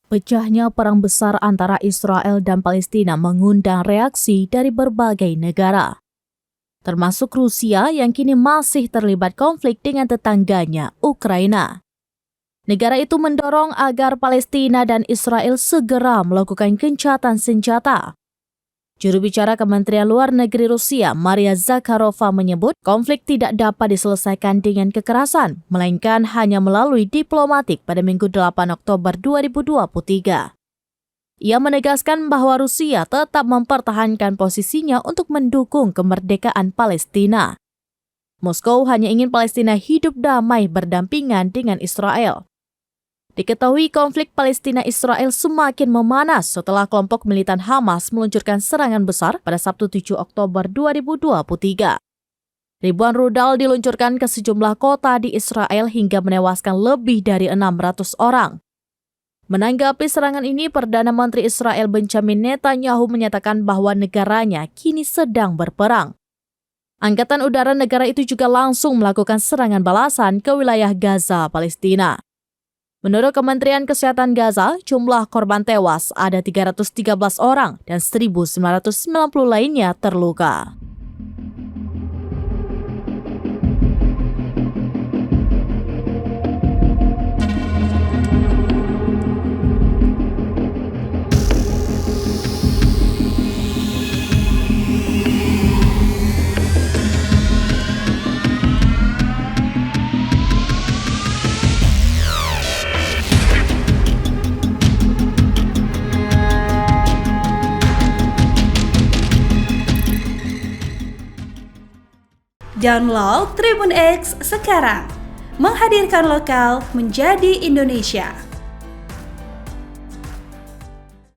Pecahnya perang besar antara Israel dan Palestina mengundang reaksi dari berbagai negara, termasuk Rusia yang kini masih terlibat konflik dengan tetangganya, Ukraina. Negara itu mendorong agar Palestina dan Israel segera melakukan gencatan senjata. Juru bicara Kementerian Luar Negeri Rusia, Maria Zakharova, menyebut konflik tidak dapat diselesaikan dengan kekerasan, melainkan hanya melalui diplomatik pada Minggu 8 Oktober 2023. Ia menegaskan bahwa Rusia tetap mempertahankan posisinya untuk mendukung kemerdekaan Palestina. Moskow hanya ingin Palestina hidup damai berdampingan dengan Israel. Diketahui konflik Palestina-Israel semakin memanas setelah kelompok militan Hamas meluncurkan serangan besar pada Sabtu 7 Oktober 2023. Ribuan rudal diluncurkan ke sejumlah kota di Israel hingga menewaskan lebih dari 600 orang. Menanggapi serangan ini, Perdana Menteri Israel Benjamin Netanyahu menyatakan bahwa negaranya kini sedang berperang. Angkatan udara negara itu juga langsung melakukan serangan balasan ke wilayah Gaza, Palestina. Menurut Kementerian Kesehatan Gaza, jumlah korban tewas ada 313 orang dan 1.990 lainnya terluka. Download Tribun X sekarang, menghadirkan lokal menjadi Indonesia.